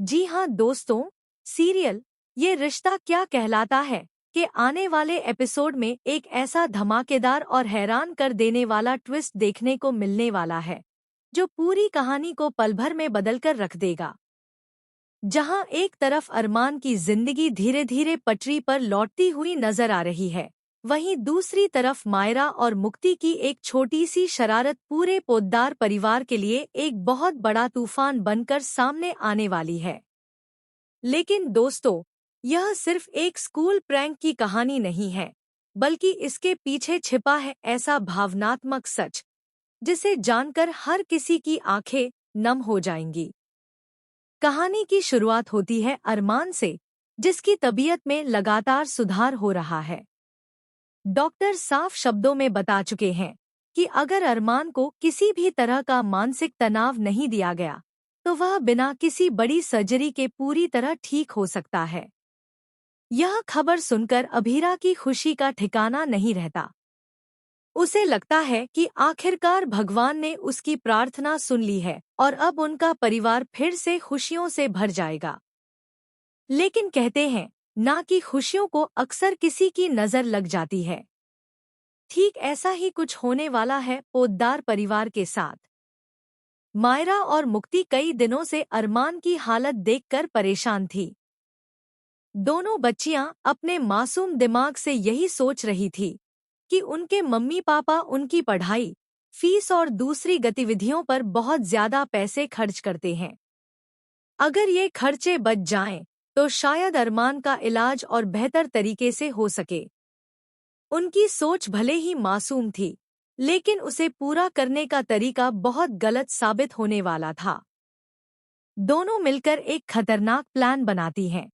जी हाँ दोस्तों, सीरियल ये रिश्ता क्या कहलाता है कि आने वाले एपिसोड में एक ऐसा धमाकेदार और हैरान कर देने वाला ट्विस्ट देखने को मिलने वाला है जो पूरी कहानी को पल भर में बदलकर रख देगा। जहां एक तरफ अरमान की जिंदगी धीरे धीरे पटरी पर लौटती हुई नजर आ रही है, वहीं दूसरी तरफ मायरा और मुक्ति की एक छोटी सी शरारत पूरे पोद्दार परिवार के लिए एक बहुत बड़ा तूफान बनकर सामने आने वाली है। लेकिन दोस्तों, यह सिर्फ एक स्कूल प्रैंक की कहानी नहीं है, बल्कि इसके पीछे छिपा है ऐसा भावनात्मक सच जिसे जानकर हर किसी की आंखें नम हो जाएंगी। कहानी की शुरुआत होती है अरमान से, जिसकी तबीयत में लगातार सुधार हो रहा है। डॉक्टर साफ शब्दों में बता चुके हैं कि अगर अरमान को किसी भी तरह का मानसिक तनाव नहीं दिया गया, तो वह बिना किसी बड़ी सर्जरी के पूरी तरह ठीक हो सकता है। यह खबर सुनकर अभीरा की खुशी का ठिकाना नहीं रहता। उसे लगता है कि आखिरकार भगवान ने उसकी प्रार्थना सुन ली है और अब उनका परिवार फिर से खुशियों से भर जाएगा। लेकिन कहते हैं ना कि खुशियों को अक्सर किसी की नजर लग जाती है। ठीक ऐसा ही कुछ होने वाला है पोद्दार परिवार के साथ। मायरा और मुक्ति कई दिनों से अरमान की हालत देखकर परेशान थी। दोनों बच्चियां अपने मासूम दिमाग से यही सोच रही थी कि उनके मम्मी पापा उनकी पढ़ाई, फीस और दूसरी गतिविधियों पर बहुत ज्यादा पैसे खर्च करते हैं। अगर ये खर्चे बच जाएं, तो शायद अरमान का इलाज और बेहतर तरीके से हो सके। उनकी सोच भले ही मासूम थी, लेकिन उसे पूरा करने का तरीका बहुत गलत साबित होने वाला था। दोनों मिलकर एक खतरनाक प्लान बनाती हैं।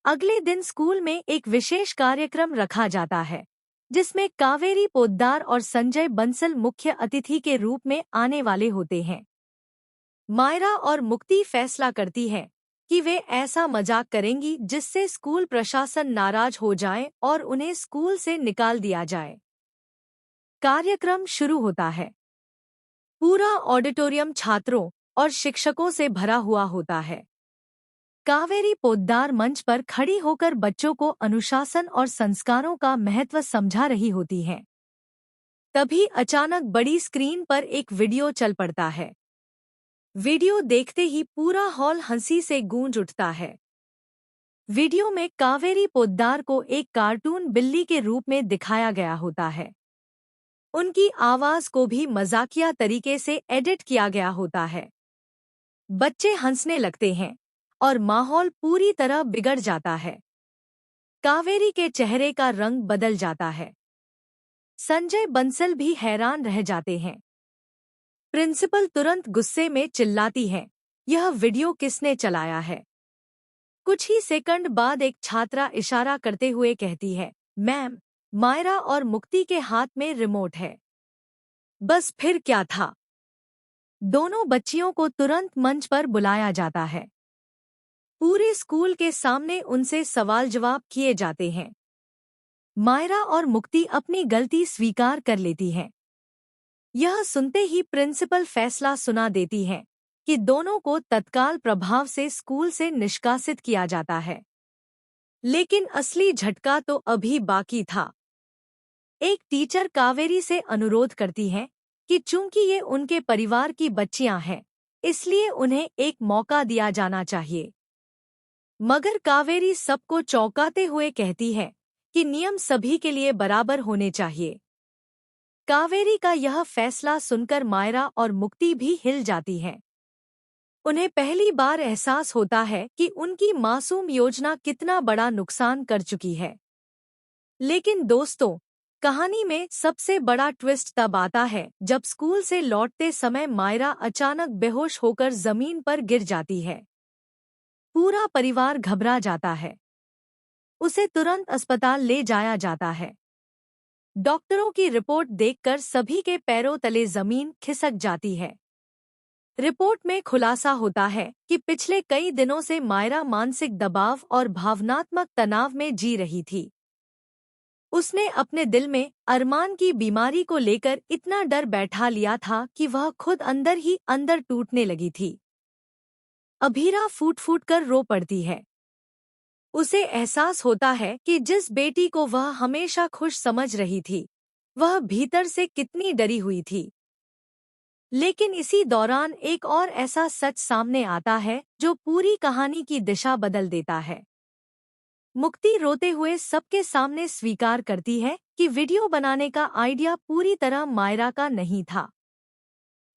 अगले दिन स्कूल में एक विशेष कार्यक्रम रखा जाता है, जिसमें कावेरी पोद्दार और संजय बंसल मुख्य अतिथि के रूप में आने वाले होते हैं। मायरा और मुक्ति फैसला करती है कि वे ऐसा मजाक करेंगी जिससे स्कूल प्रशासन नाराज हो जाए और उन्हें स्कूल से निकाल दिया जाए। कार्यक्रम शुरू होता है। पूरा ऑडिटोरियम छात्रों और शिक्षकों से भरा हुआ होता है। कावेरी पोद्दार मंच पर खड़ी होकर बच्चों को अनुशासन और संस्कारों का महत्व समझा रही होती हैं। तभी अचानक बड़ी स्क्रीन पर एक वीडियो चल पड़ता है। वीडियो देखते ही पूरा हॉल हंसी से गूंज उठता है। वीडियो में कावेरी पोद्दार को एक कार्टून बिल्ली के रूप में दिखाया गया होता है। उनकी आवाज को भी मजाकिया तरीके से एडिट किया गया होता है। बच्चे हंसने लगते हैं और माहौल पूरी तरह बिगड़ जाता है। कावेरी के चेहरे का रंग बदल जाता है। संजय बंसल भी हैरान रह जाते हैं। प्रिंसिपल तुरंत गुस्से में चिल्लाती है, यह वीडियो किसने चलाया है? कुछ ही सेकंड बाद एक छात्रा इशारा करते हुए कहती है, मैम, मायरा और मुक्ति के हाथ में रिमोट है। बस फिर क्या था? दोनों बच्चियों को तुरंत मंच पर बुलाया जाता है। पूरे स्कूल के सामने उनसे सवाल जवाब किए जाते हैं। मायरा और मुक्ति अपनी गलती स्वीकार कर लेती हैं। यह सुनते ही प्रिंसिपल फैसला सुना देती है कि दोनों को तत्काल प्रभाव से स्कूल से निष्कासित किया जाता है। लेकिन असली झटका तो अभी बाकी था। एक टीचर कावेरी से अनुरोध करती है कि चूंकि ये उनके परिवार की बच्चियां हैं, इसलिए उन्हें एक मौका दिया जाना चाहिए। मगर कावेरी सबको चौंकाते हुए कहती है कि नियम सभी के लिए बराबर होने चाहिए। कावेरी का यह फैसला सुनकर मायरा और मुक्ति भी हिल जाती हैं। उन्हें पहली बार एहसास होता है कि उनकी मासूम योजना कितना बड़ा नुकसान कर चुकी है। लेकिन दोस्तों, कहानी में सबसे बड़ा ट्विस्ट तब आता है जब स्कूल से लौटते समय मायरा अचानक बेहोश होकर जमीन पर गिर जाती है। पूरा परिवार घबरा जाता है। उसे तुरंत अस्पताल ले जाया जाता है। डॉक्टरों की रिपोर्ट देखकर सभी के पैरों तले जमीन खिसक जाती है। रिपोर्ट में खुलासा होता है कि पिछले कई दिनों से मायरा मानसिक दबाव और भावनात्मक तनाव में जी रही थी। उसने अपने दिल में अरमान की बीमारी को लेकर इतना डर बैठा लिया था कि वह खुद अंदर ही अंदर टूटने लगी थी। अभीरा फूट फूट कर रो पड़ती है। उसे एहसास होता है कि जिस बेटी को वह हमेशा खुश समझ रही थी, वह भीतर से कितनी डरी हुई थी। लेकिन इसी दौरान एक और ऐसा सच सामने आता है जो पूरी कहानी की दिशा बदल देता है। मुक्ति रोते हुए सबके सामने स्वीकार करती है कि वीडियो बनाने का आइडिया पूरी तरह मायरा का नहीं था।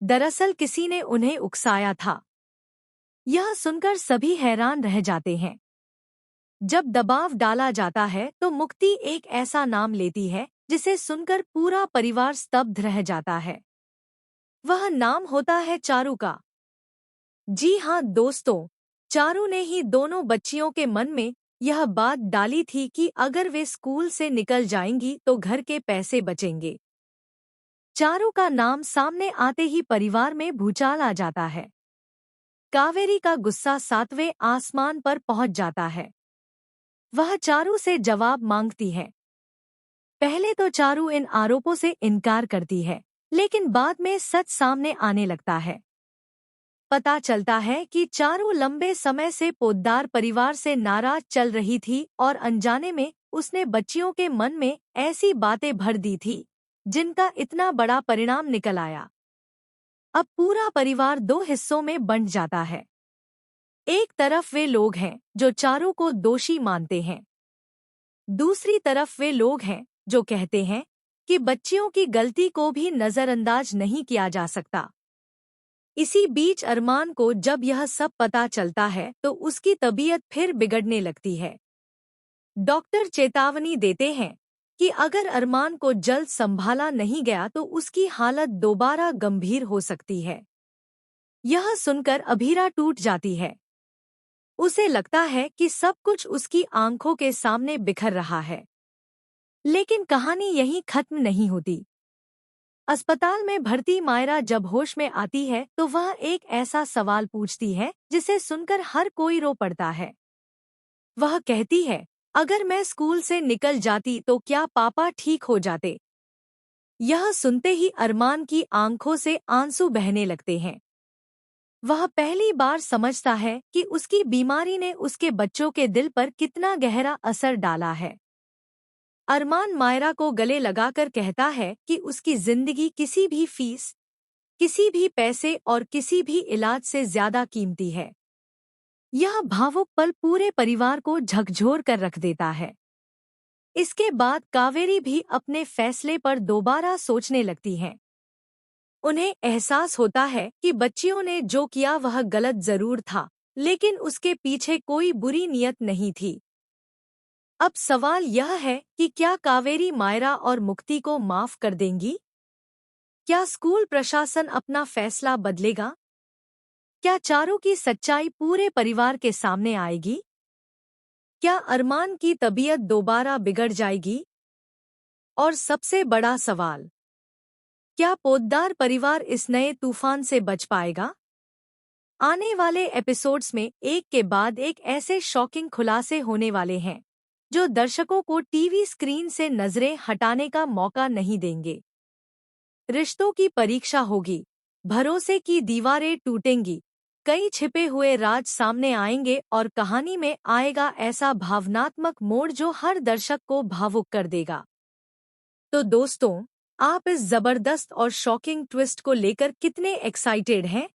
दरअसल किसी ने उन्हें उकसाया था। यह सुनकर सभी हैरान रह जाते हैं। जब दबाव डाला जाता है तो मुक्ति एक ऐसा नाम लेती है जिसे सुनकर पूरा परिवार स्तब्ध रह जाता है। वह नाम होता है चारू का। जी हाँ दोस्तों, चारू ने ही दोनों बच्चियों के मन में यह बात डाली थी कि अगर वे स्कूल से निकल जाएंगी तो घर के पैसे बचेंगे। चारू का नाम सामने आते ही परिवार में भूचाल आ जाता है। कावेरी का गुस्सा 7वें आसमान पर पहुंच जाता है। वह चारू से जवाब मांगती है। पहले तो चारू इन आरोपों से इनकार करती है, लेकिन बाद में सच सामने आने लगता है। पता चलता है कि चारू लंबे समय से पोद्दार परिवार से नाराज चल रही थी और अनजाने में उसने बच्चियों के मन में ऐसी बातें भर दी थी जिनका इतना बड़ा परिणाम निकल आया। अब पूरा परिवार दो हिस्सों में बंट जाता है। एक तरफ वे लोग हैं जो चारू को दोषी मानते हैं। दूसरी तरफ वे लोग हैं जो कहते हैं कि बच्चियों की गलती को भी नजरअंदाज नहीं किया जा सकता। इसी बीच अरमान को जब यह सब पता चलता है तो उसकी तबीयत फिर बिगड़ने लगती है। डॉक्टर चेतावनी देते हैं कि अगर अरमान को जल्द संभाला नहीं गया तो उसकी हालत दोबारा गंभीर हो सकती है। यह सुनकर अभीरा टूट जाती है। उसे लगता है कि सब कुछ उसकी आंखों के सामने बिखर रहा है। लेकिन कहानी यहीं खत्म नहीं होती। अस्पताल में भर्ती मायरा जब होश में आती है तो वह एक ऐसा सवाल पूछती है जिसे सुनकर हर कोई रो पड़ता है। वह कहती है, अगर मैं स्कूल से निकल जाती तो क्या पापा ठीक हो जाते? यह सुनते ही अरमान की आंखों से आंसू बहने लगते हैं। वह पहली बार समझता है कि उसकी बीमारी ने उसके बच्चों के दिल पर कितना गहरा असर डाला है। अरमान मायरा को गले लगाकर कहता है कि उसकी जिंदगी किसी भी फीस, किसी भी पैसे और किसी भी इलाज से ज्यादा कीमती है। यह भावुक पल पूरे परिवार को झकझोर कर रख देता है। इसके बाद कावेरी भी अपने फैसले पर दोबारा सोचने लगती हैं। उन्हें एहसास होता है कि बच्चियों ने जो किया वह गलत जरूर था, लेकिन उसके पीछे कोई बुरी नियत नहीं थी। अब सवाल यह है कि क्या कावेरी मायरा और मुक्ति को माफ कर देंगी? क्या स्कूल प्रशासन अपना फैसला बदलेगा? क्या चारू की सच्चाई पूरे परिवार के सामने आएगी? क्या अरमान की तबीयत दोबारा बिगड़ जाएगी? और सबसे बड़ा सवाल, क्या पोद्दार परिवार इस नए तूफान से बच पाएगा? आने वाले एपिसोड्स में एक के बाद एक ऐसे शॉकिंग खुलासे होने वाले हैं जो दर्शकों को टीवी स्क्रीन से नजरें हटाने का मौका नहीं देंगे। रिश्तों की परीक्षा होगी, भरोसे की दीवारें टूटेंगी, कई छिपे हुए राज सामने आएंगे और कहानी में आएगा ऐसा भावनात्मक मोड़ जो हर दर्शक को भावुक कर देगा। तो दोस्तों, आप इस जबरदस्त और शॉकिंग ट्विस्ट को लेकर कितने एक्साइटेड हैं?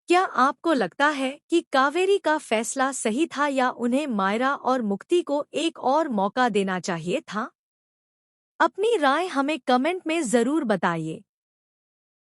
क्या आपको लगता है कि कावेरी का फैसला सही था या उन्हें मायरा और मुक्ति को एक और मौका देना चाहिए था? अपनी राय हमें कमेंट में जरूर बताइए।